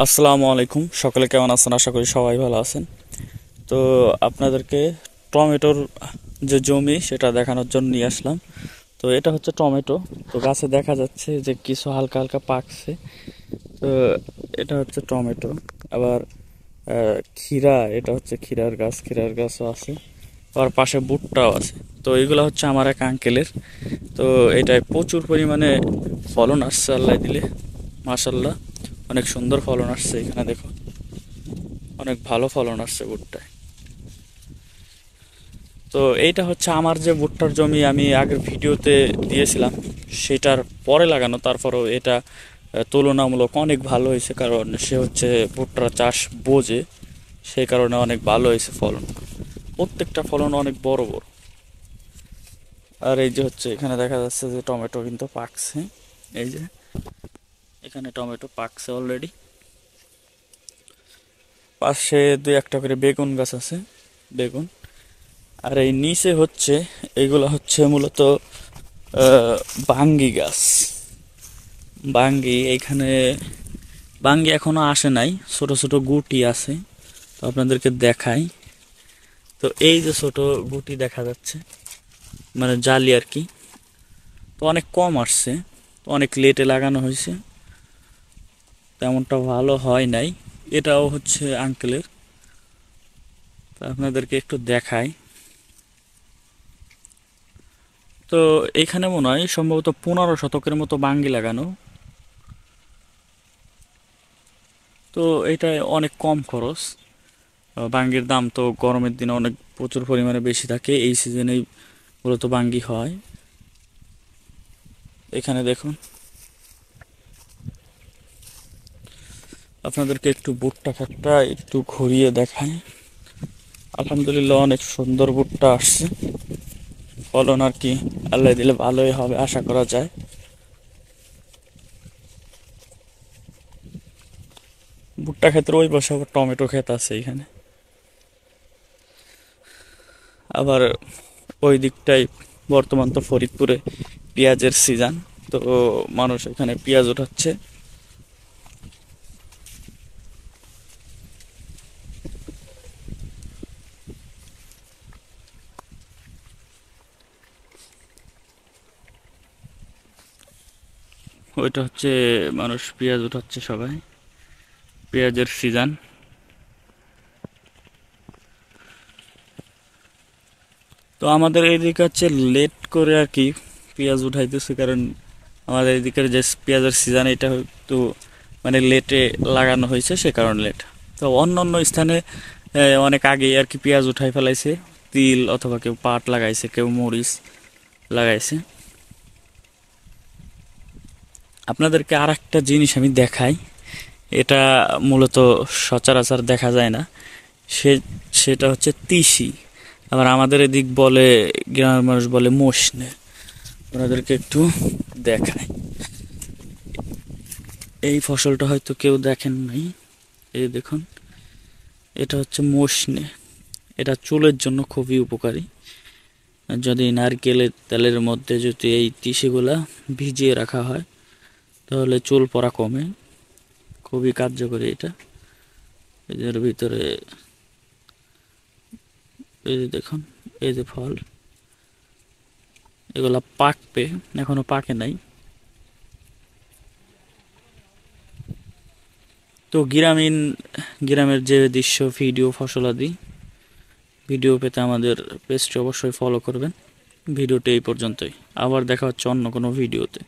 আসসালামু আলাইকুম, সকলে কেমন আছেন? আশা করি সবাই ভালো আছেন। তো আপনাদেরকে টমেটোর যে জমি সেটা দেখানোর জন্য নিয়ে আসলাম। তো এটা হচ্ছে টমেটো। তো গাছে দেখা যাচ্ছে যে কিছু হালকা হালকা পাকছে। তো এটা হচ্ছে টমেটো। আবার ক্ষীরা, এটা হচ্ছে ক্ষীরার গাছও আছে। আবার পাশে ভুট্টাও আছে। তো এগুলো হচ্ছে আমার এক আঙ্কেলের। তো এটায় প্রচুর পরিমাণে ফলন আসছে আল্লাহ দিলে, মাশাল্লাহ। অনেক সুন্দর ফলন আসছে, এখানে দেখো অনেক ভালো ফলন আসছে ভুট্টায়। তো এইটা হচ্ছে আমার যে ভুট্টার জমি আমি আগের ভিডিওতে দিয়েছিলাম, সেটার পরে লাগানো। তারপরেও এটা তুলনামূলক অনেক ভালো হয়েছে, কারণ সে হচ্ছে ভুট্টার চাষ বোঝে, সেই কারণে অনেক ভালো হয়েছে ফলন। প্রত্যেকটা ফলন অনেক বড় বড়। আর এই যে হচ্ছে এখানে দেখা যাচ্ছে যে টমেটো কিন্তু পাকছে। এই যে এখানে টমেটো পাকছে অলরেডি। পাশে দুই একটা করে বেগুন গাছ আছে, বেগুন। আর এই নিচে হচ্ছে, এগুলো হচ্ছে মূলত বাঙ্গি গাছ। বাঙ্গি এইখানে, বাঙ্গি এখনো আসে নাই, ছোট ছোট গুটি আছে। তো আপনাদেরকে দেখাই। তো এই যে ছোট গুটি দেখা যাচ্ছে, মানে জালি আর কি। তো অনেক কম আসছে, তো অনেক লেটে লাগানো হয়েছে, তেমনটা ভালো হয় নাই। এটাও হচ্ছে আঙ্কেলের। তো আপনাদেরকে একটু দেখাই। তো এখানে মনে হয় সম্ভবত 15 শতকের মতো বাঙ্গি লাগানো। তো এটা অনেক কম খরচ। বাঙ্গির দাম তো গরমের দিনে অনেক প্রচুর পরিমাণে বেশি থাকে, এই সিজনেই মূলত বাঙ্গি হয়। এখানে দেখুন, আপনাদেরকে একটু ভুট্টা ক্ষেতটা একটু ঘুরিয়ে দেখাই। আলহামদুলিল্লাহ অনেক সুন্দর ভুট্টা আসছে। ফলন আর কি আল্লাহ দিলে ভালোই হবে আশা করা যায়। ভুট্টা ক্ষেতের ওই পাশে আবার টমেটো ক্ষেত আছে এখানে। আবার ওই দিকটাই বর্তমান তো ফরিদপুরে পেঁয়াজের সিজন। তো মানুষ এখানে পেঁয়াজ উঠাচ্ছে। ওইটা হচ্ছে মানুষ পেঁয়াজ উঠাচ্ছে সবাই, পেঁয়াজের সিজন। তো আমাদের এইদিকে হচ্ছে লেট করে আর কি পেঁয়াজ উঠাইতেছে, কারণ আমাদের এদিকের যে পেঁয়াজের সিজন এটা একটু মানে লেটে লাগানো হয়েছে, সে কারণে লেট। তো অন্য অন্য স্থানে অনেক আগেই আর কি পেঁয়াজ উঠাই ফেলাইছে। তিল অথবা কেউ পাট লাগাইছে, কেউ মরিচ লাগাইছে। আপনাদেরকে আর একটা জিনিস আমি দেখাই, এটা মূলত সচরাচর দেখা যায় না। সে সেটা হচ্ছে তিসি। আবার আমাদের এদিক বলে, গ্রামের মানুষ বলে মসনে। ওনাদেরকে একটু দেখায়। এই ফসলটা হয়তো কেউ দেখেন নাই। এই দেখুন, এটা হচ্ছে মসনে। এটা চুলের জন্য খুবই উপকারী। যদি নারকেলের তেলের মধ্যে যদি এই তিসিগুলা ভিজিয়ে রাখা হয়, তাহলে চুল পড়া কমে। খুবই কার্যকরী এটা। এদের ভিতরে এই যে দেখুন, এই যে ফল, এগুলা পাকবে, এখনো পাকে নাই। তো গ্রামের যে দৃশ্য, ভিডিও, ফসলাদি ভিডিও পেতে আমাদের পেজটি অবশ্যই ফলো করবেন। ভিডিওটি এই পর্যন্তই, আবার দেখা হচ্ছে অন্য কোনো ভিডিওতে।